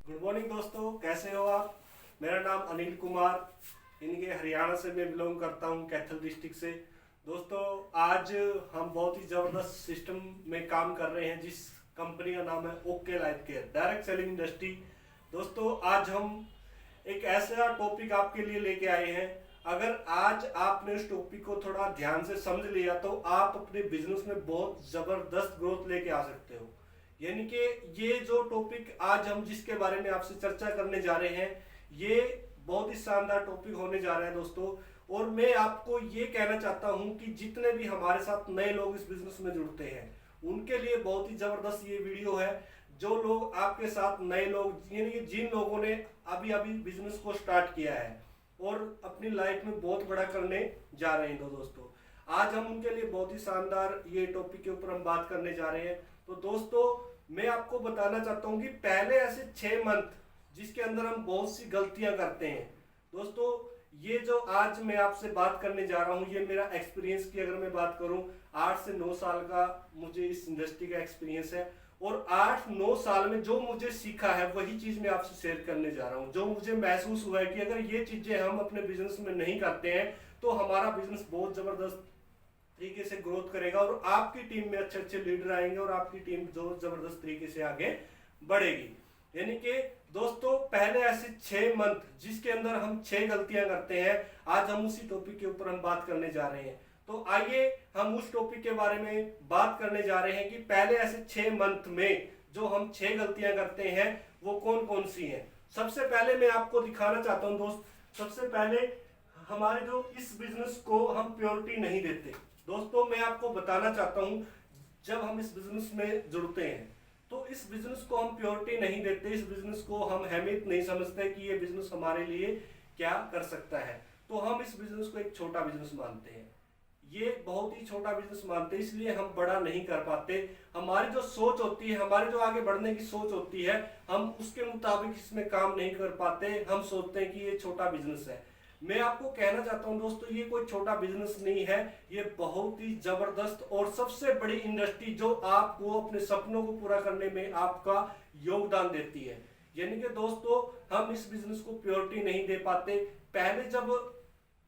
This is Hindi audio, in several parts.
गुड मॉर्निंग दोस्तों, कैसे हो आप। मेरा नाम अनिल कुमार इनके हरियाणा से मैं बिलोंग करता हूँ, कैथल डिस्ट्रिक्ट से। दोस्तों, आज हम बहुत ही ज़बरदस्त सिस्टम में काम कर रहे हैं, जिस कंपनी का नाम है okay life care direct selling industry. दोस्तों, आज हम एक ऐसा टॉपिक आपके लिए लेके आए हैं। अगर आज आपने उस टॉपिक को थोड़ा ध्यान से समझ लिया तो आप अपने बिजनेस में बहुत ज़बरदस्त ग्रोथ लेके आ सकते हो। यानी कि ये जो टॉपिक आज हम जिसके बारे में आपसे चर्चा करने जा रहे हैं, ये बहुत ही शानदार टॉपिक होने जा रहा है दोस्तों। और मैं आपको ये कहना चाहता हूं कि जितने भी हमारे साथ नए लोग इस बिजनेस में जुड़ते हैं, उनके लिए बहुत ही जबरदस्त ये वीडियो है। जो लोग आपके साथ नए लोग, यानी कि जिन लोगों ने अभी अभी बिजनेस को स्टार्ट किया है और अपनी लाइफ में बहुत बड़ा करने जा रहे हैं, तो दोस्तों आज हम उनके लिए बहुत ही शानदार ये टॉपिक के ऊपर हम बात करने जा रहे हैं। तो दोस्तों, मैं आपको बताना चाहता हूं कि पहले ऐसे 6 मंथ जिसके अंदर हम बहुत सी गलतियां करते हैं। दोस्तों, ये जो आज मैं आपसे बात करने जा रहा हूं, ये मेरा एक्सपीरियंस की अगर मैं बात करूं, 8 से 9 साल का मुझे इस इंडस्ट्री का एक्सपीरियंस है। और 8-9 साल में जो मुझे सीखा है वही चीज मैं आपसे शेयर करने जा रहा हूं। जो मुझे महसूस हुआ है कि अगर ये चीजें हम अपने बिजनेस में नहीं करते हैं तो हमारा बिजनेस बहुत जबरदस्त तरीके से ग्रोथ करेगा और आपकी टीम में अच्छे अच्छे लीडर आएंगे और आपकी टीम जो जबरदस्त तरीके से आगे बढ़ेगी। यानी कि दोस्तों, पहले ऐसे 6 मंथ जिसके अंदर हम 6 गलतियां करते हैं, आज हम उसी टॉपिक के ऊपर हम बात करने जा रहे हैं। तो आइए हम उस टॉपिक के बारे में बात करने जा रहे हैं कि पहले ऐसे 6 मंथ में जो हम 6 गलतियां करते हैं वो कौन कौन सी हैं। सबसे पहले मैं आपको दिखाना चाहता हूं दोस्त, सबसे पहले हमारे जो इस बिजनेस को हम प्योरिटी नहीं देते। दोस्तों, मैं आपको बताना चाहता हूं, जब हम इस बिजनेस में जुड़ते हैं तो इस बिजनेस को हम प्योरिटी नहीं देते, इस बिजनेस को हम अहमियत नहीं समझते कि ये बिजनेस हमारे लिए क्या कर सकता है। तो हम इस बिजनेस को एक छोटा बिजनेस मानते हैं, ये बहुत ही छोटा बिजनेस मानते हैं, इसलिए हम बड़ा नहीं कर पाते। हमारी जो सोच होती है, हमारे जो आगे बढ़ने की सोच होती है, हम उसके मुताबिक इसमें काम नहीं कर पाते। हम सोचते हैं कि ये छोटा बिजनेस है। मैं आपको कहना चाहता हूं दोस्तों, ये कोई छोटा बिजनेस नहीं है, ये बहुत ही जबरदस्त और सबसे बड़ी इंडस्ट्री जो आपको अपने सपनों को पूरा करने में आपका योगदान देती है। यानी कि दोस्तों, हम इस बिजनेस को प्योरिटी नहीं दे पाते। पहले जब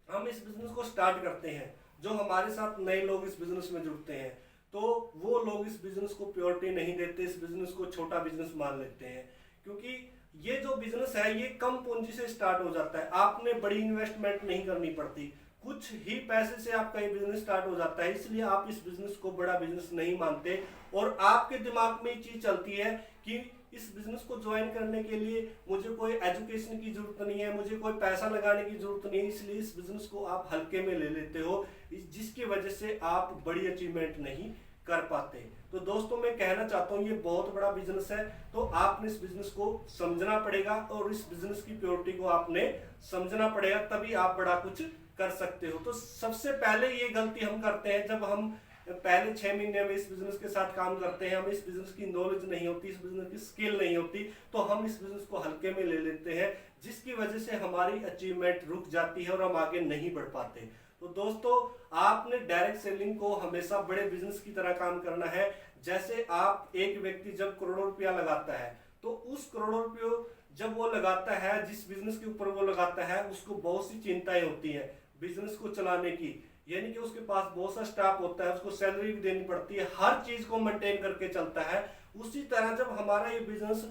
हम इस बिजनेस को स्टार्ट करते हैं, जो हमारे साथ नए लोग इस बिजनेस में जुड़ते हैं, तो वो लोग इस बिजनेस को प्योरिटी नहीं देते, इस बिजनेस को छोटा बिजनेस मान लेते हैं। क्योंकि ये जो बिजनेस है ये कम पूंजी से स्टार्ट हो जाता है, आपने बड़ी इन्वेस्टमेंट नहीं करनी पड़ती, कुछ ही पैसे से आपका ये बिजनेस स्टार्ट हो जाता है। इसलिए आप इस बिजनेस को बड़ा बिजनेस नहीं मानते और आपके दिमाग में ये चीज चलती है कि इस बिजनेस को ज्वाइन करने के लिए मुझे कोई एजुकेशन की जरूरत नहीं है, मुझे कोई पैसा लगाने की जरूरत नहीं है, इसलिए इस बिजनेस को आप हल्के में ले लेते हो, जिसकी वजह से आप बड़ी अचीवमेंट नहीं कर पाते। तो दोस्तों, मैं कहना चाहता हूँ ये बहुत बड़ा बिजनेस है, तो आपने इस बिजनेस को समझना पड़ेगा और इस बिजनेस की प्योरिटी को आपने समझना पड़ेगा, तभी आप बड़ा कुछ कर सकते हो। तो सबसे पहले ये गलती हम करते हैं, जब हम पहले 6 महीने में इस बिजनेस के साथ काम करते हैं, हमें इस बिजनेस की नॉलेज नहीं होती, इस बिजनेस की स्किल नहीं होती, तो हम इस बिजनेस को हल्के में ले लेते हैं, जिसकी वजह से हमारी अचीवमेंट रुक जाती है और हम आगे नहीं बढ़ पाते। तो दोस्तों, आपने डायरेक्ट सेलिंग को हमेशा बड़े बिजनेस की तरह काम करना है। जैसे आप, एक व्यक्ति जब करोड़ों रुपया लगाता है, तो उस करोड़ों रुपये जब वो लगाता है, जिस बिजनेस के ऊपर वो लगाता है, उसको बहुत सी चिंताएं होती हैं बिजनेस को चलाने की। यानी कि उसके पास बहुत सा स्टाफ होता है, उसको सैलरी भी देनी पड़ती है, हर चीज को मेंटेन करके चलता है। उसी तरह जब हमारा ये बिजनेस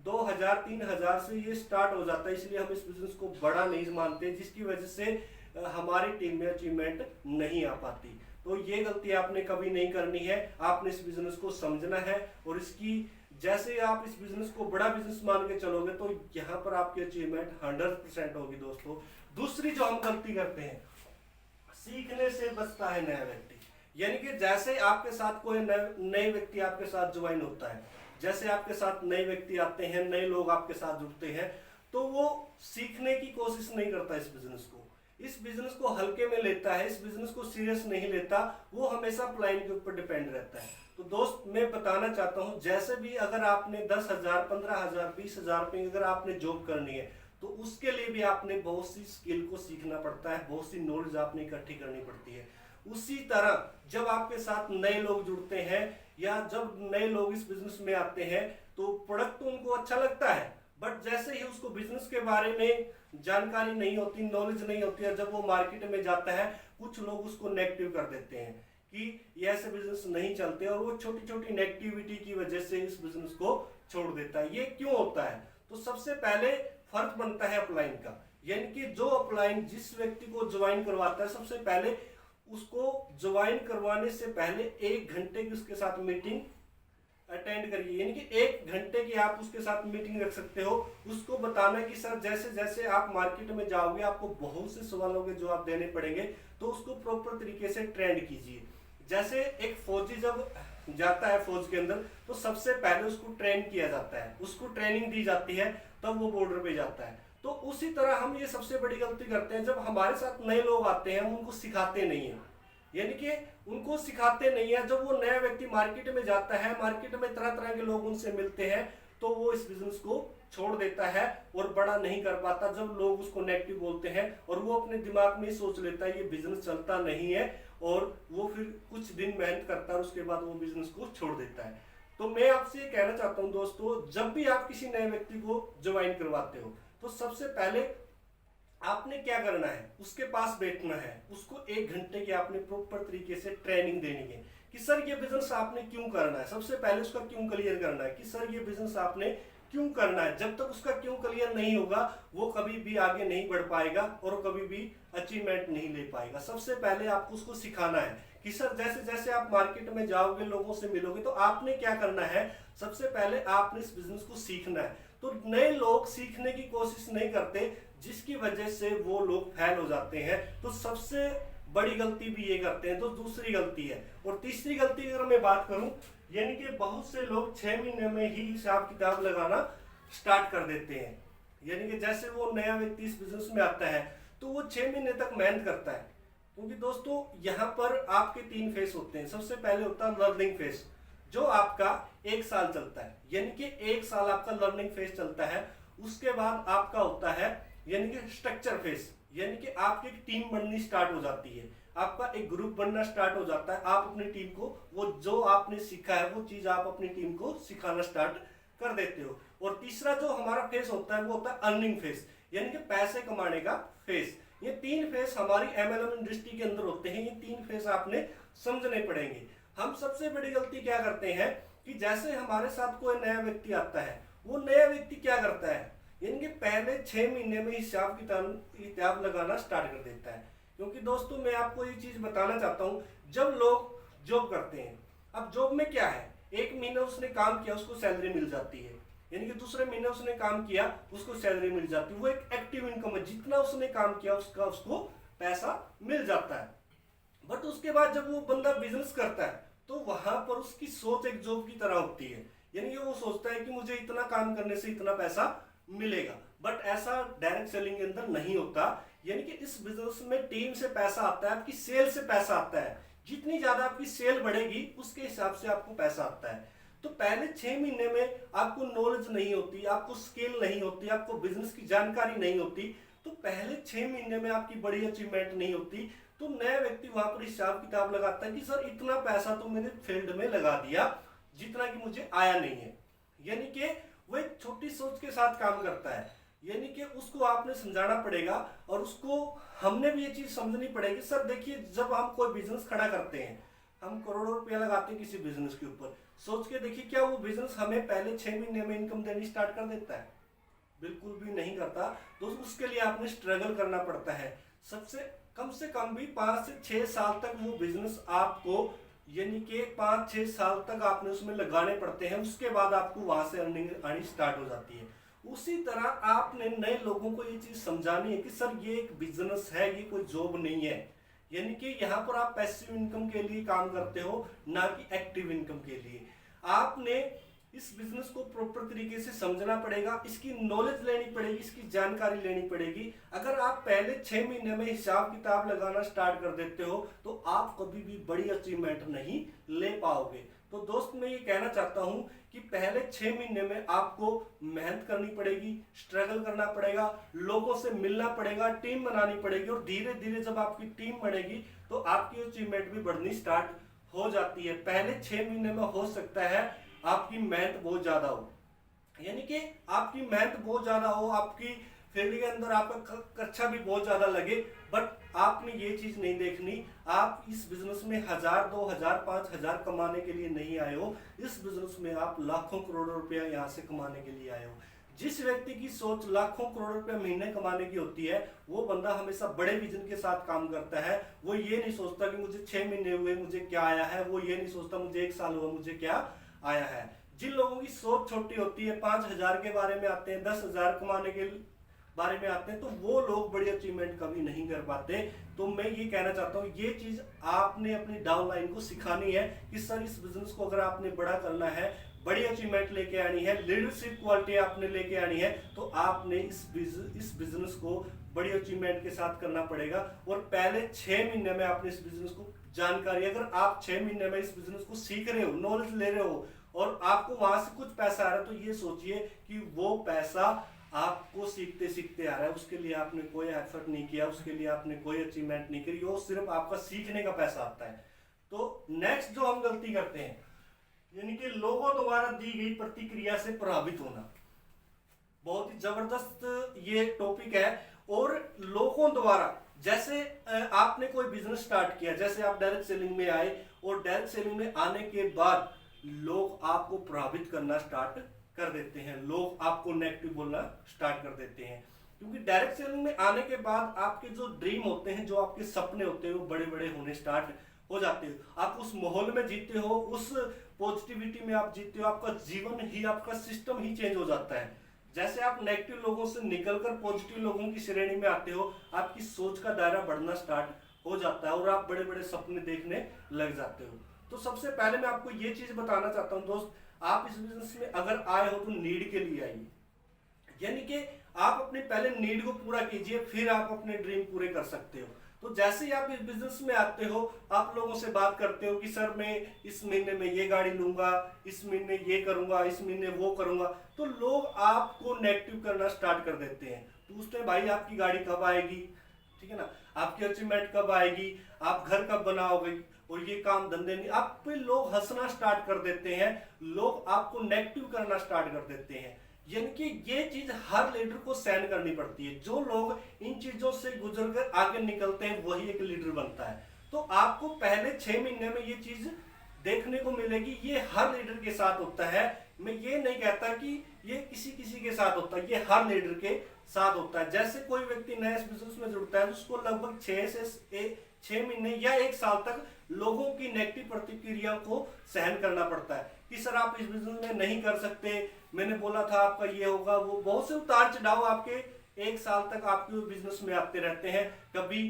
2000-3000 से ये स्टार्ट हो जाता है, इसलिए हम इस बिजनेस को बड़ा नहीं मानते, जिसकी वजह से हमारी टीम में अचीवमेंट नहीं आ पाती। तो ये गलती आपने कभी नहीं करनी है, आपने इस बिजनेस को समझना है और इसकी, जैसे आप इस बिजनेस को बड़ा बिजनेस मान के चलोगे तो यहाँ पर आपकी अचीवमेंट 100% होगी। दोस्तों, दूसरी जो हम गलती करते हैं, सीखने से बचता है नया व्यक्ति। यानी कि जैसे आपके साथ कोई नए व्यक्ति आपके साथ ज्वाइन होता है, जैसे आपके साथ नए व्यक्ति आते हैं, नए लोग आपके साथ जुड़ते हैं, तो वो सीखने की कोशिश नहीं करता, इस बिजनेस को हल्के में लेता है, इस बिजनेस को सीरियस नहीं लेता, वो हमेशा प्लान के ऊपर डिपेंड रहता है। तो दोस्त, मैं बताना चाहता हूं, जैसे भी अगर आपने 10,000, 15,000, 20,000 रुपये अगर आपने जॉब करनी है, तो उसके लिए भी आपने बहुत सी स्किल को सीखना पड़ता है, बहुत सी नॉलेज आपने इकट्ठी करनी पड़ती है। उसी तरह जब आपके साथ नए लोग जुड़ते हैं या जब नए लोग इस बिजनेस में आते हैं, तो प्रोडक्ट तो उनको अच्छा लगता है, बट बिजनेस के बारे में जानकारी नहीं होती, नॉलेज नहीं होती है, जब वो मार्केट में जाता है कुछ लोग उसको नेगेटिव कर देते हैं कि ये ऐसे बिजनेस नहीं चलते, और वो छोटी छोटी नेगेटिविटी की वजह से इस बिजनेस को छोड़ देता है। ये क्यों होता है? तो सबसे पहले फर्क बनता है अपलाइन का, यानी कि जो अपलाइन जिस व्यक्ति को ज्वाइन करवाता है, सबसे पहले उसको ज्वाइन करवाने से पहले 1 घंटे की उसके साथ मीटिंग अटेंड करिए, यानी कि 1 घंटे की आप उसके साथ मीटिंग रख सकते हो। उसको बताना कि सर जैसे जैसे आप मार्केट में जाओगे आपको बहुत से सवालों के जवाब देने पड़ेंगे, तो उसको प्रॉपर तरीके से ट्रेंड कीजिए। जैसे एक फौजी जब जाता है फौज के अंदर, तो सबसे पहले उसको ट्रेन किया जाता है, उसको ट्रेनिंग दी जाती है, तब वो बॉर्डर पे जाता है। तो उसी तरह हम ये सबसे बड़ी गलती करते हैं, जब हमारे साथ नए लोग आते हैं हम उनको सिखाते नहीं है, यानी कि उनको सिखाते नहीं है। जब वो नया व्यक्ति मार्केट में जाता है, मार्केट में तरह तरह के लोग उनसे मिलते हैं, तो वो इस बिजनेस को छोड़ देता है और बड़ा नहीं कर पाता। जब लोग उसको नेगेटिव बोलते हैं और वो अपने दिमाग में सोच लेता है ये बिजनेस चलता नहीं है, और वो फिर कुछ दिन मेहनत करता है और उसके बाद वो बिजनेस को छोड़ देता है। तो मैं आपसे ये कहना चाहता हूँ दोस्तों, जब भी आप किसी नए व्यक्ति को ज्वाइन करवाते हो, तो सबसे पहले आपने क्या करना है, उसके पास बैठना है, उसको 1 घंटे की आपने प्रॉपर तरीके से ट्रेनिंग देनी है कि सर ये बिजनेस आपने क्यों करना है। सबसे पहले उसका क्यों क्लियर करना है कि सर ये बिजनेस आपने क्यों करना है। जब तक उसका क्यों क्लियर नहीं होगा वो कभी भी आगे नहीं बढ़ पाएगा और कभी भी अचीवमेंट नहीं ले पाएगा। सबसे पहले आपको उसको सिखाना है कि सर जैसे जैसे आप मार्केट में जाओगे, लोगों से मिलोगे, तो आपने क्या करना है, सबसे पहले आपने इस बिजनेस को सीखना है। तो नए लोग सीखने की कोशिश नहीं करते, जिसकी वजह से वो लोग फेल हो जाते हैं। तो सबसे बड़ी गलती भी ये करते हैं। तो दूसरी गलती है, और तीसरी गलती अगर मैं बात करूं, यानी कि बहुत से लोग 6 महीने में ही हिसाब किताब लगाना स्टार्ट कर देते हैं। यानी कि जैसे वो नया व्यक्ति इस बिजनेस में आता है तो वो 6 महीने तक मेहनत करता है, क्योंकि दोस्तों यहाँ पर आपके 3 फेस होते हैं। सबसे पहले होता है लर्निंग फेस, जो आपका 1 साल चलता है, यानी कि 1 साल आपका लर्निंग फेस चलता है। उसके बाद आपका होता है यानी कि स्ट्रक्चर फेस, यानी कि आपकी एक टीम बननी स्टार्ट हो जाती है, आपका एक ग्रुप बनना स्टार्ट हो जाता है। आप अपनी टीम को वो जो आपने सीखा है वो चीज आप अपनी टीम को सिखाना स्टार्ट कर देते हो। और तीसरा जो हमारा फेस होता है वो होता है अर्निंग फेस, यानी कि पैसे कमाने का फेस। ये 3 फेस हमारी एमएलएम इंडस्ट्री के अंदर होते हैं। ये 3 फेस आपने समझने पड़ेंगे। हम सबसे बड़ी गलती क्या करते हैं कि जैसे हमारे साथ कोई नया व्यक्ति आता है, वो नया व्यक्ति क्या करता है, यानी कि पहले 6 महीने में हिसाब किताब लगाना स्टार्ट कर देता है। क्योंकि दोस्तों मैं आपको ये चीज बताना चाहता हूँ, जब लोग जॉब करते हैं, अब जॉब में क्या है, 1 महीना उसने काम किया उसको सैलरी मिल जाती है, यानी कि दूसरे महीने उसने काम किया उसको सैलरी मिल जाती है। वो एक एक्टिव इनकम है, जितना उसने काम किया उसका उसको पैसा मिल जाता है। बट उसके बाद जब वो बंदा बिजनेस करता है तो वहां पर उसकी सोच एक जॉब की तरह होती है, यानी कि वो सोचता है कि मुझे इतना काम करने से इतना पैसा मिलेगा। बट ऐसा डायरेक्ट सेलिंग के अंदर नहीं होता, यानी कि इस बिजनेस में टीम से पैसा आता है, आपकी सेल से पैसा आता है। जितनी ज्यादा आपकी सेल बढ़ेगी उसके हिसाब से आपको पैसा आता है। तो पहले 6 महीने में आपको नॉलेज नहीं होती, आपको स्किल नहीं होती, आपको बिजनेस की जानकारी नहीं होती, तो पहले 6 महीने में आपकी बड़ी अचीवमेंट नहीं होती। तो नया व्यक्ति वहां पर हिसाब किताब लगाता है कि सर इतना पैसा तो मैंने फील्ड में लगा दिया जितना कि मुझे आया नहीं है, यानी कि वो एक छोटी सोच के साथ काम करता है। यानी कि उसको आपने समझाना पड़ेगा और उसको हमने भी ये चीज समझनी पड़ेगी। सर देखिए, जब हम कोई बिजनेस खड़ा करते हैं, हम करोड़ों रुपया लगाते हैं किसी बिजनेस के ऊपर, सोच के देखिए क्या वो बिजनेस हमें पहले 6 महीने में इनकम देनी स्टार्ट कर देता है? बिल्कुल भी नहीं करता। तो उसके लिए आपने स्ट्रगल करना पड़ता है। से कम भी 5 से 6 साल तक वो बिजनेस आपको, यानी कि 5-6 साल तक आपने उसमें लगाने पड़ते हैं। उसके बाद आपको वहां से अर्निंग आनी स्टार्ट हो जाती है। उसी तरह आपने नए लोगों को ये चीज समझानी है कि सर ये एक बिजनेस है, ये कोई जॉब नहीं है, यानी कि यहाँ पर आप पैसिव इनकम के लिए काम करते हो, ना कि एक्टिव इनकम के लिए। आपने इस बिजनेस को प्रॉपर तरीके से समझना पड़ेगा, इसकी नॉलेज लेनी पड़ेगी, इसकी जानकारी लेनी पड़ेगी। अगर आप पहले 6 महीने में हिसाब किताब लगाना स्टार्ट कर देते हो तो आप कभी भी बड़ी अचीवमेंट नहीं ले पाओगे। तो दोस्त मैं ये कहना चाहता हूं कि पहले 6 महीने में आपको मेहनत करनी पड़ेगी, स्ट्रगल करना पड़ेगा, लोगों से मिलना पड़ेगा, टीम बनानी पड़ेगी, और धीरे धीरे जब आपकी टीम बनेगी तो आपकी अचीवमेंट भी बढ़नी स्टार्ट हो जाती है। पहले 6 महीने में हो सकता है आपकी मेहनत बहुत ज्यादा हो, यानी कि आपकी मेहनत बहुत ज्यादा हो, आपकी फील्ड के अंदर आपका खर्चा भी बहुत ज्यादा लगे, बट आपने ये चीज नहीं देखनी। आप इस बिजनेस में 1000, 2000, 5000 कमाने के लिए नहीं आए हो। इस बिजनेस में आप लाखों करोड़ों रुपया यहाँ से कमाने के लिए आए हो। जिस व्यक्ति की सोच लाखों करोड़ रुपए महीने कमाने की होती है, वो बंदा हमेशा बड़े विजन के साथ काम करता है। वो ये नहीं सोचता कि मुझे 6 महीने हुए मुझे क्या आया है, वो ये नहीं सोचता मुझे 1 साल हुआ मुझे क्या आया है। जिन लोगों की सोच छोटी होती है, 5000 के बारे में आते हैं, 10,000 कमाने के बारे में आते हैं, तो वो लोग बड़ी अचीवमेंट कभी नहीं कर पाते। तो मैं ये कहना चाहता हूँ, ये चीज आपने अपनी डाउन लाइन को सिखानी है कि सर इस बिजनेस को अगर आपने बड़ा करना है, बड़ी अचीवमेंट लेके आनी है, लीडरशिप क्वालिटी आपने लेके आनी है, तो आपने इस बिजनेस को बड़ी अचीवमेंट के साथ करना पड़ेगा। और पहले 6 महीने में आपने इस बिजनेस को जानकारी, अगर आप 6 महीने में इस बिजनेस को सीख रहे हो, नॉलेज ले रहे हो और आपको वहां से कुछ पैसा आ रहा है, तो ये सोचिए कि वो पैसा आपको सीखते सीखते आ रहा है, उसके लिए आपने कोई एफर्ट नहीं किया, उसके लिए आपने कोई अचीवमेंट नहीं करी, वो सिर्फ आपका सीखने का पैसा आता है। तो नेक्स्ट जो हम गलती करते हैं, यानी कि लोगों द्वारा दी गई प्रतिक्रिया से प्रभावित होना, बहुत ही जबरदस्त ये टॉपिक है। और लोगों द्वारा, जैसे आपने कोई बिजनेस स्टार्ट किया, जैसे आप डायरेक्ट सेलिंग में आए और डायरेक्ट सेलिंग में आने के बाद लोग आपको प्रभावित करना स्टार्ट कर देते हैं, लोग आपको नेगेटिव बोलना स्टार्ट कर देते हैं। क्योंकि डायरेक्ट सेलिंग में आने के बाद आपके जो ड्रीम होते हैं, जो आपके सपने होते हैं, वो बड़े बड़े होने स्टार्ट हो जाते हो। आप उस माहौल में जीते हो, उस पॉजिटिविटी में आप जीते हो, आपका जीवन ही, आपका सिस्टम ही चेंज हो जाता है। जैसे आप नेगेटिव लोगों से निकलकर पॉजिटिव लोगों की श्रेणी में आते हो, आपकी सोच का दायरा बढ़ना स्टार्ट हो जाता है और आप बड़े बड़े सपने देखने लग जाते हो। तो सबसे पहले मैं आपको ये चीज बताना चाहता हूं दोस्त, आप इस बिजनेस में अगर आए हो तो नीड के लिए आइए। यानी कि आप अपने पहले नीड को पूरा कीजिए, फिर आप अपने ड्रीम पूरे कर सकते हो। तो जैसे ही आप इस बिजनेस में आते हो, आप लोगों से बात करते हो कि सर मैं इस महीने में ये गाड़ी लूंगा, इस महीने ये करूंगा, इस महीने वो करूंगा, तो लोग आपको नेगेटिव करना स्टार्ट कर देते हैं। पूछते हैं भाई आपकी गाड़ी कब आएगी, ठीक है ना, आपकी अचीवमेंट कब आएगी, आप घर कब बनाओगे, और ये काम धंधे नहीं, आप पे लोग हंसना स्टार्ट कर देते हैं, लोग आपको नेगेटिव करना स्टार्ट कर देते हैं। यानी कि ये चीज हर लीडर को सहन करनी पड़ती है। जो लोग इन चीजों से गुजरकर आगे निकलते हैं, वही एक लीडर बनता है। तो आपको पहले 6 महीने में ये चीज देखने को मिलेगी। ये हर लीडर के साथ होता है। मैं ये नहीं कहता कि ये किसी किसी के साथ होता है, ये हर लीडर के साथ होता है। जैसे कोई व्यक्ति नया बिजनेस में जुड़ता है, उसको लगभग 6 महीने या 1 साल तक लोगों की नेगेटिव प्रतिक्रिया को सहन करना पड़ता है कि सर आप इस बिजनेस में नहीं कर सकते, मैंने बोला था आपका ये होगा, वो बहुत से उतार चढ़ाव आपके 1 साल तक आपके बिजनेस में आते रहते हैं। कभी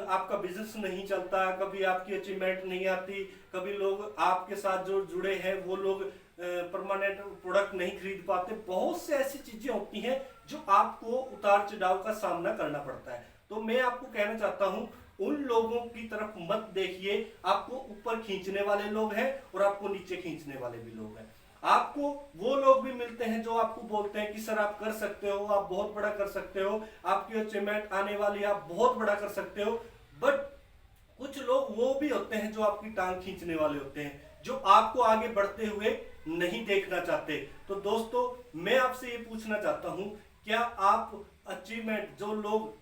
आपका बिजनेस नहीं चलता, कभी आपकी अचीवमेंट नहीं आती, कभी लोग आपके साथ जो जुड़े हैं वो लोग परमानेंट प्रोडक्ट नहीं खरीद पाते। बहुत से ऐसी चीजें होती हैं जो आपको उतार चढ़ाव का सामना करना पड़ता है। तो मैं आपको कहना चाहता हूं, उन लोगों की तरफ मत देखिए। आपको ऊपर खींचने वाले लोग हैं और आपको नीचे खींचने वाले भी लोग हैं। आपको वो लोग भी मिलते हैं जो आपको बोलते हैं कि सर आप कर सकते हो, आप बहुत बड़ा कर सकते हो, आपकी अचीवमेंट आने वाली, आप बहुत बड़ा कर सकते हो। बट कुछ लोग वो भी होते हैं जो आपकी टांग खींचने वाले होते हैं, जो आपको आगे बढ़ते हुए नहीं देखना चाहते। तो दोस्तों मैं आपसे ये पूछना चाहता हूं, क्या आप अचीवमेंट, जो लोग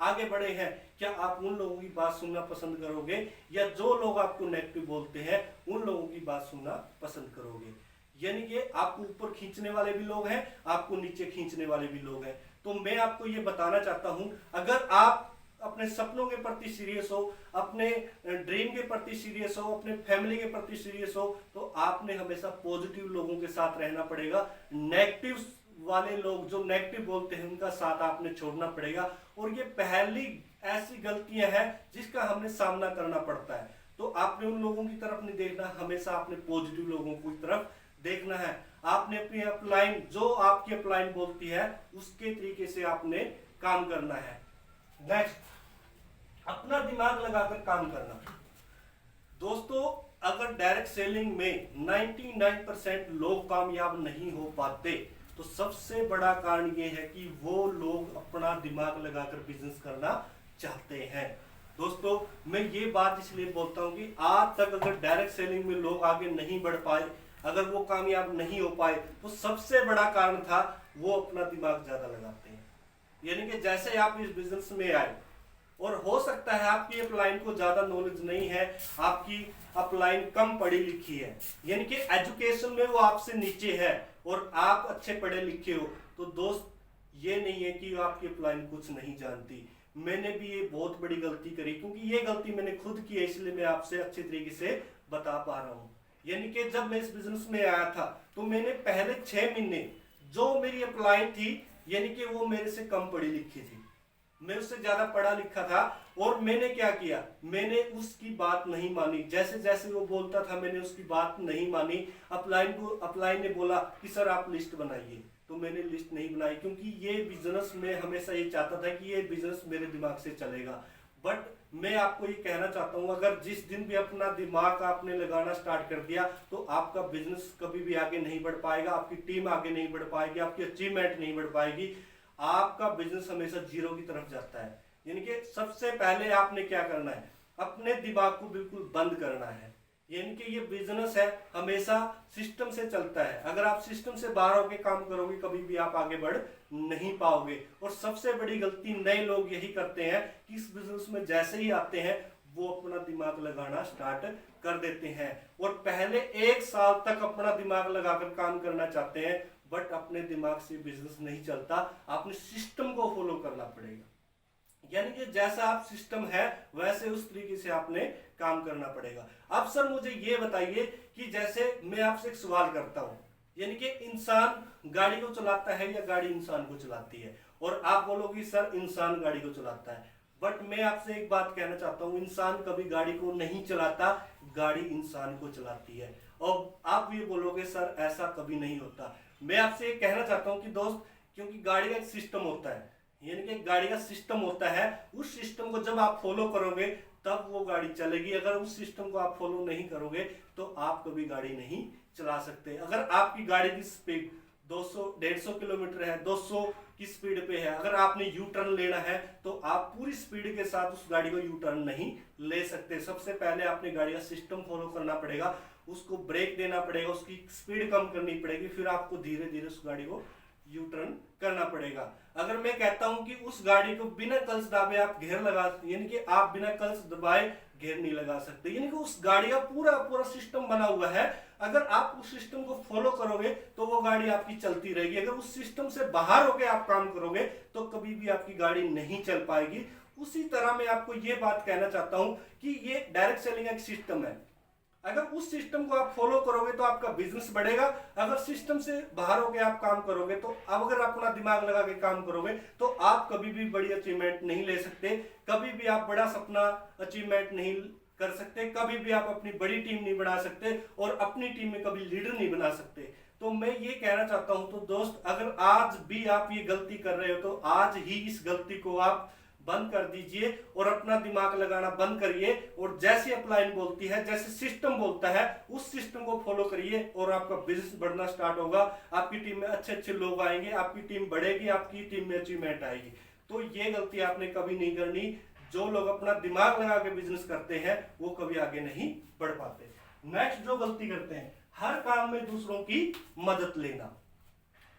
आगे बढ़े हैं, क्या आप उन लोगों की बात सुनना पसंद करोगे, या जो लोग आपको नेगेटिव बोलते हैं उन लोगों की बात सुनना पसंद करोगे? यानी कि आपको ऊपर खींचने वाले भी लोग हैं, आपको नीचे खींचने वाले भी लोग हैं। तो मैं आपको ये बताना चाहता हूं, अगर आप अपने सपनों के प्रति सीरियस हो, अपने ड्रीम के प्रति सीरियस हो, अपने फैमिली के प्रति सीरियस हो, तो आपने हमेशा पॉजिटिव लोगों के साथ रहना पड़ेगा। नेगेटिव वाले लोग जो नेगेटिव बोलते हैं उनका साथ आपने छोड़ना पड़ेगा। और ये पहली ऐसी गलतियां हैं जिसका हमें सामना करना पड़ता है। तो आपने उन लोगों की तरफ नहीं देखना, हमेशा आपने पॉजिटिव लोगों की तरफ देखना है। आपने अपनी अपलाइन, जो आपकी अपलाइन बोलती है उसके तरीके से आपने काम करना है। नेक्स्ट, अपना दिमाग लगाकर काम करना। दोस्तों अगर डायरेक्ट सेलिंग में 99% लोग कामयाब नहीं हो पाते, तो सबसे बड़ा कारण यह है कि वो लोग अपना दिमाग लगाकर बिजनेस करना चाहते हैं। दोस्तों मैं ये बात इसलिए बोलता हूं कि आज तक अगर डायरेक्ट सेलिंग में लोग आगे नहीं बढ़ पाए, अगर वो कामयाब नहीं हो पाए तो सबसे बड़ा कारण था वो अपना दिमाग ज्यादा लगाते हैं। यानी कि जैसे आप इस बिजनेस में आए, और हो सकता है आपकी अपलाइन को ज्यादा नॉलेज नहीं है, आपकी अपलाइन कम पढ़ी लिखी है, यानी कि एजुकेशन में वो आपसे नीचे है और आप अच्छे पढ़े लिखे हो, तो दोस्त ये नहीं है कि आपकी अपलाइन कुछ नहीं जानती। मैंने भी ये बहुत बड़ी गलती करी, क्योंकि ये गलती मैंने खुद की है, इसलिए मैं आपसे अच्छे तरीके से बता पा रहा हूँ। यानी कि जब मैं इस बिजनेस में आया था तो मैंने पहले 6 महीने जो मेरी अपलाइन थी, यानी कि वो मेरे से कम पढ़ी लिखी थी, मैं उससे ज्यादा पढ़ा लिखा था, और मैंने क्या किया, मैंने उसकी बात नहीं मानी। जैसे जैसे वो बोलता था मैंने उसकी बात नहीं मानी। अपलाइन ने बोला कि सर आप लिस्ट बनाइए, तो मैंने लिस्ट नहीं बनाई, क्योंकि ये बिजनेस में हमेशा ये चाहता था कि ये बिजनेस मेरे दिमाग से चलेगा। बट मैं आपको ये कहना चाहता हूँ, अगर जिस दिन भी अपना दिमाग आपने लगाना स्टार्ट कर दिया तो आपका बिजनेस कभी भी आगे नहीं बढ़ पाएगा, आपकी टीम आगे नहीं बढ़ पाएगी, आपकी अचीवमेंट नहीं बढ़ पाएगी, आपका बिजनेस हमेशा जीरो की तरफ जाता है। यानी कि सबसे पहले आपने क्या करना है, अपने दिमाग को बिल्कुल बंद करना है। यानी कि ये बिजनेस है, हमेशा सिस्टम से चलता है, अगर आप सिस्टम से बाहर होकर काम करोगे कभी भी आप आगे बढ़ नहीं पाओगे। और सबसे बड़ी गलती नए लोग यही करते हैं कि इस बिजनेस में जैसे ही आते हैं वो अपना दिमाग लगाना स्टार्ट कर देते हैं, और पहले 1 साल तक अपना दिमाग लगाकर काम करना चाहते हैं, बट अपने दिमाग से बिजनेस नहीं चलता। आपने सिस्टम को फॉलो करना पड़ेगा, यानी कि जैसा आप सिस्टम है वैसे उस तरीके से आपने काम करना पड़ेगा। अब सर मुझे ये बताइए कि जैसे मैं आपसे एक सवाल करता हूं, यानी कि इंसान गाड़ी को चलाता है या गाड़ी इंसान को चलाती है, और आप बोलोगे सर इंसान गाड़ी को चलाता है, बट मैं आपसे एक बात कहना चाहता हूं, इंसान कभी गाड़ी को नहीं चलाता, गाड़ी इंसान को चलाती है। और आप ये बोलोगे सर ऐसा कभी नहीं होता। मैं आपसे ये कहना चाहता हूं कि दोस्त, क्योंकि गाड़ी का एक सिस्टम होता है, यानी कि गाड़ी का सिस्टम होता है, उस सिस्टम को जब आप फॉलो करोगे तब वो गाड़ी चलेगी। अगर उस सिस्टम को आप फॉलो नहीं करोगे तो आप कभी गाड़ी नहीं चला सकते। अगर आपकी गाड़ी की स्पीड 200-150 किलोमीटर है, 200 की स्पीड पे है, अगर आपने यू टर्न लेना है तो आप पूरी स्पीड के साथ उस गाड़ी को यू टर्न नहीं ले सकते। सबसे पहले आपने गाड़ी का सिस्टम फॉलो करना पड़ेगा, उसको ब्रेक देना पड़ेगा, उसकी स्पीड कम करनी पड़ेगी, फिर आपको धीरे धीरे उस गाड़ी को यू टर्न करना पड़ेगा। अगर मैं कहता हूं कि उस गाड़ी को बिना क्लच दबाए आप घेर लगा, यानी कि आप बिना क्लच दबाए घेर नहीं लगा सकते, यानी कि उस गाड़ी का पूरा पूरा सिस्टम बना हुआ है। अगर आप उस सिस्टम को फॉलो करोगे तो वो गाड़ी आपकी चलती रहेगी। अगर उस सिस्टम से बाहर होकर आप काम करोगे तो कभी भी आपकी गाड़ी नहीं चल पाएगी। उसी तरह मैं आपको ये बात कहना चाहता हूं कि ये डायरेक्ट सेलिंग एक सिस्टम है, अगर उस सिस्टम को आप फॉलो करोगे तो आपका बिजनेस बढ़ेगा। अगर सिस्टम से बाहर होकर आप काम करोगे तो अगर अपना दिमाग लगा के काम करोगे तो आप कभी भी बड़ी अचीवमेंट नहीं ले सकते, कभी भी आप बड़ा सपना अचीवमेंट नहीं कर सकते, कभी भी आप अपनी बड़ी टीम नहीं बना सकते और अपनी टीम में कभी लीडर नहीं बना सकते। तो मैं ये कहना चाहता हूं, तो दोस्त अगर आज भी आप ये गलती कर रहे हो तो आज ही इस गलती को आप बंद कर दीजिए और अपना दिमाग लगाना बंद करिए, और जैसी अपलाइन बोलती है, जैसे सिस्टम बोलता है, उस सिस्टम को फॉलो करिए और आपका बिजनेस बढ़ना स्टार्ट होगा। आपकी टीम में अच्छे अच्छे लोग आएंगे, आपकी टीम बढ़ेगी, आपकी टीम में अचीवमेंट आएगी। तो ये गलती आपने कभी नहीं करनी। जो लोग अपना दिमाग लगा के बिजनेस करते हैं वो कभी आगे नहीं बढ़ पाते। नेक्स्ट जो गलती करते हैं, हर काम में दूसरों की मदद लेना।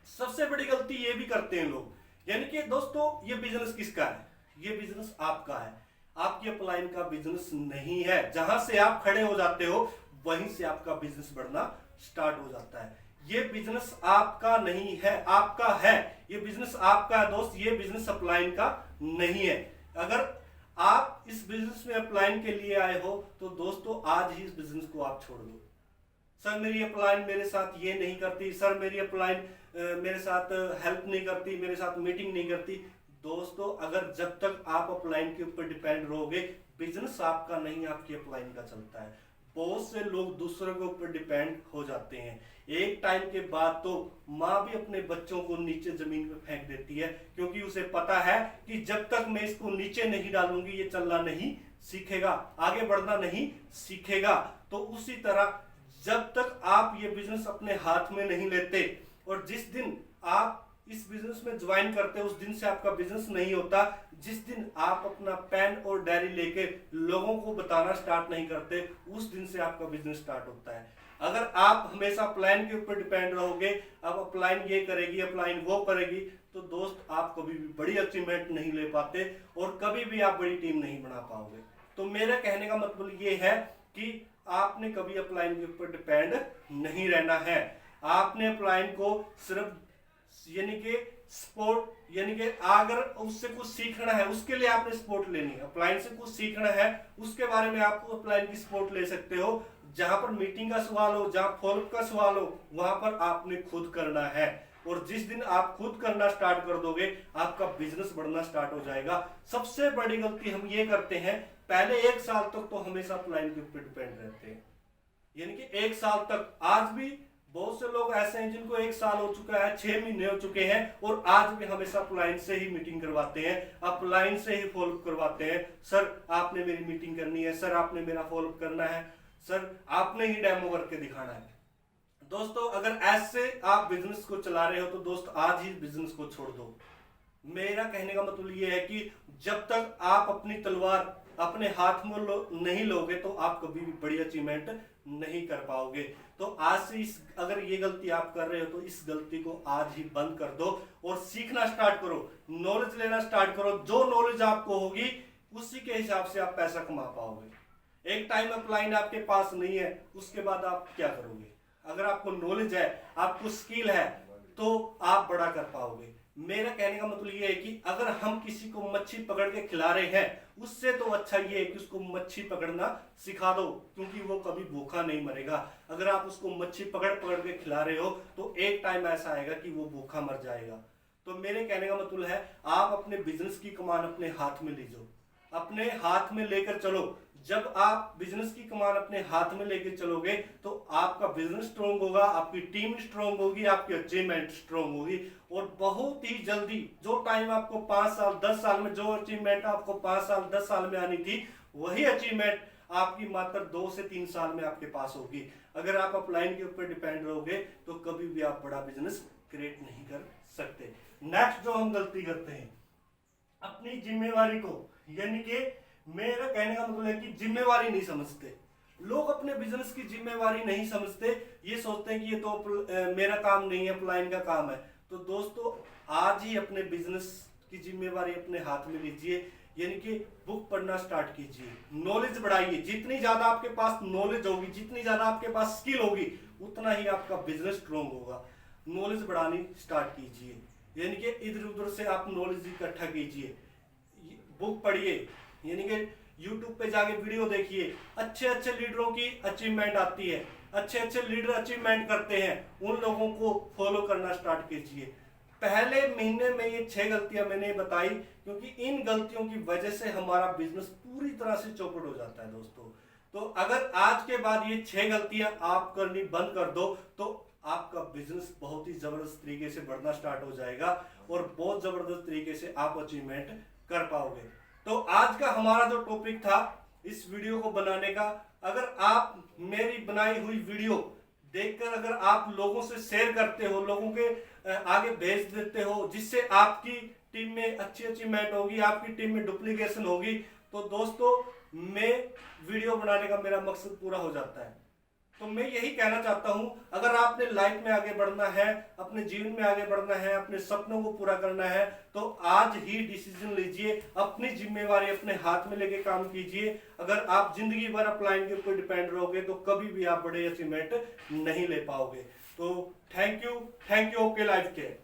सबसे बड़ी गलती ये भी करते हैं लोग, यानी कि दोस्तों ये बिजनेस किसका है, ये बिजनेस आपका है, आपकी अपलाइन का बिजनेस नहीं है। जहां से आप खड़े हो जाते हो वहीं से आपका बिजनेस बढ़ना स्टार्ट हो जाता है। ये बिजनेस आपका नहीं है, आपका है, ये बिजनेस आपका है दोस्त, ये बिजनेस अपलाइन का नहीं है। अगर आप इस बिजनेस में अपलाइन के लिए आए हो तो दोस्तों आज ही इस बिजनेस को आप छोड़ दो। सर मेरी अपलाइन मेरे साथ ये नहीं करती, सर मेरी अपलाइन मेरे साथ हेल्प नहीं करती, मेरे साथ मीटिंग नहीं करती। दोस्तों अगर जब तक आप अपलाइन के ऊपर डिपेंड रहोगे, बिजनेस आपका नहीं आपकी अपलाइन का चलता है। बहुत से लोग दूसरों के ऊपर डिपेंड हो जाते हैं, एक टाइम के बाद तो माँ भी अपने बच्चों को नीचे जमीन पे फेंक देती है, क्योंकि उसे पता है कि जब तक मैं इसको नीचे नहीं डालूंगी ये चलना नहीं सीखेगा, आगे बढ़ना नहीं सीखेगा। तो उसी तरह जब तक आप ये बिजनेस अपने हाथ में नहीं लेते, और जिस दिन आप इस बिजनेस में ज्वाइन करते हैं उस दिन से आपका बिजनेस नहीं होता। जिस दिन आप अपना पेन और डायरी लेके लोगों को बताना स्टार्ट नहीं करते उस दिन से आपका बिजनेस स्टार्ट होता है। अगर आप हमेशा अपलाइन के ऊपर डिपेंड रहोगे, अब अपलाइन ये करेगी, अपलाइन वो करेगी, तो दोस्त आप कभी भी बड़ी अचीवमेंट नहीं ले पाते और कभी भी आप बड़ी टीम नहीं बना पाओगे। तो मेरा कहने का मतलब ये है कि आपने कभी अपलाइन के ऊपर डिपेंड नहीं रहना है। आपने अपलाइन को सिर्फ यानी कि सपोर्ट, यानी कि अगर उससे कुछ सीखना है उसके लिए आपने सपोर्ट लेनी है। अपलाइन से कुछ सीखना है उसके बारे में आप अपलाइन की सपोर्ट ले सकते हो। जहां पर मीटिंग का सवाल हो, जहां फॉलोअप का सवाल हो, वहां पर आपने खुद करना है। और जिस दिन आप खुद करना स्टार्ट कर दोगे आपका बिजनेस बढ़ना स्टार्ट हो जाएगा। सबसे बड़ी गलती हम ये करते हैं, पहले 1 साल तक तो हमेशा अपलाइन के ऊपर डिपेंड रहते हैं, यानी कि 1 साल तक। आज भी बहुत से लोग ऐसे हैं जिनको 1 साल हो चुका है, 6 महीने हो चुके हैं और आज भी हमेशा अपलाइन से ही मीटिंग करवाते हैं, अपलाइन से ही फॉलोअप करवाते हैं। सर आपने मेरी मीटिंग करनी है, सर आपने मेरा फॉलोअप करना है, सर आपने ही डेमो करके दिखाना है। दोस्तों अगर ऐसे आप बिजनेस को चला रहे हो तो दोस्त आज ही बिजनेस को छोड़ दो। मेरा कहने का मतलब ये है कि जब तक आप अपनी तलवार अपने हाथ में नहीं लोगे तो आप कभी भी बड़ी अचीवमेंट नहीं कर पाओगे। तो आज से अगर ये गलती आप कर रहे हो तो इस गलती को आज ही बंद कर दो और सीखना स्टार्ट करो, नॉलेज लेना स्टार्ट करो। जो नॉलेज आपको होगी उसी के हिसाब से आप पैसा कमा पाओगे। एक टाइम अपलाइन आपके पास नहीं है, उसके बाद आप क्या करोगे? अगर आपको नॉलेज है, आपको स्किल है, तो आप बड़ा कर पाओगे। मेरा कहने का मतलब ये है कि अगर हम किसी को मच्छी पकड़ के खिला रहे हैं, उससे तो अच्छा ये है कि उसको मच्छी पकड़ना सिखा दो, क्योंकि वो कभी भूखा नहीं मरेगा। अगर आप उसको मच्छी पकड़ पकड़ के खिला रहे हो तो एक टाइम ऐसा आएगा कि वो भूखा मर जाएगा। तो मेरे कहने का मतलब है आप अपने बिजनेस की कमान अपने हाथ में लीजिए, अपने हाथ में लेकर चलो। जब आप बिजनेस की कमान अपने हाथ में लेकर चलोगे तो आपका बिजनेस स्ट्रांग होगा, आपकी टीम स्ट्रांग होगी, आपकी अचीवमेंट स्ट्रांग होगी और बहुत ही जल्दी जो टाइम आपको 5 साल 10 साल में, जो अचीवमेंट आपको 5 साल 10 साल में आनी थी, वही अचीवमेंट आपकी मात्र 2 से 3 साल में आपके पास होगी। अगर आप अपलाइन के ऊपर डिपेंड रहोगे तो कभी भी आप बड़ा बिजनेस क्रिएट नहीं कर सकते। नेक्स्ट जो हम गलती करते हैं, अपनी जिम्मेवारी को, यानी कि मेरा कहने का मतलब है कि जिम्मेवारी नहीं समझते लोग, अपने बिजनेस की जिम्मेवारी नहीं समझते। ये सोचते हैं कि ये तो मेरा काम नहीं है, अपलाइन का काम है। तो दोस्तों आज ही अपने बिजनेस की जिम्मेवारी अपने हाथ में लीजिए, यानी कि बुक पढ़ना स्टार्ट कीजिए, नॉलेज बढ़ाइए। जितनी ज्यादा आपके पास नॉलेज होगी, जितनी ज्यादा आपके पास स्किल होगी, उतना ही आपका बिजनेस स्ट्रॉन्ग होगा। नॉलेज बढ़ानी स्टार्ट कीजिए, यानी कि इधर उधर से आप नॉलेज इकट्ठा कीजिए, बुक पढ़िए, यानी कि YouTube पे जाके वीडियो देखिए। अच्छे अच्छे लीडरों की अचीवमेंट आती है, अच्छे अच्छे लीडर अचीवमेंट करते हैं, उन लोगों को फॉलो करना स्टार्ट कीजिए। पहले महीने में ये 6 गलतियां मैंने बताई, क्योंकि इन गलतियों की वजह से हमारा बिजनेस पूरी तरह से चौपट हो जाता है दोस्तों। तो अगर आज के बाद ये 6 गलतियां आप करनी बंद कर दो तो आपका बिजनेस बहुत ही जबरदस्त तरीके से बढ़ना स्टार्ट हो जाएगा और बहुत जबरदस्त तरीके से आप अचीवमेंट कर पाओगे। तो आज का हमारा जो टॉपिक था इस वीडियो को बनाने का, अगर आप मेरी बनाई हुई वीडियो देखकर अगर आप लोगों से शेयर करते हो, लोगों के आगे भेज देते हो, जिससे आपकी टीम में अच्छी अचीवमेंट होगी, आपकी टीम में डुप्लीकेशन होगी, तो दोस्तों मैं वीडियो बनाने का मेरा मकसद पूरा हो जाता है। तो मैं यही कहना चाहता हूं, अगर आपने लाइफ में आगे बढ़ना है, अपने जीवन में आगे बढ़ना है, अपने सपनों को पूरा करना है, तो आज ही डिसीजन लीजिए, अपनी जिम्मेवारी अपने हाथ में लेके काम कीजिए। अगर आप जिंदगी भर अपलाइन के ऊपर डिपेंड रहोगे तो कभी भी आप बड़े अचीवमेंट नहीं ले पाओगे। तो thank you, okay life care.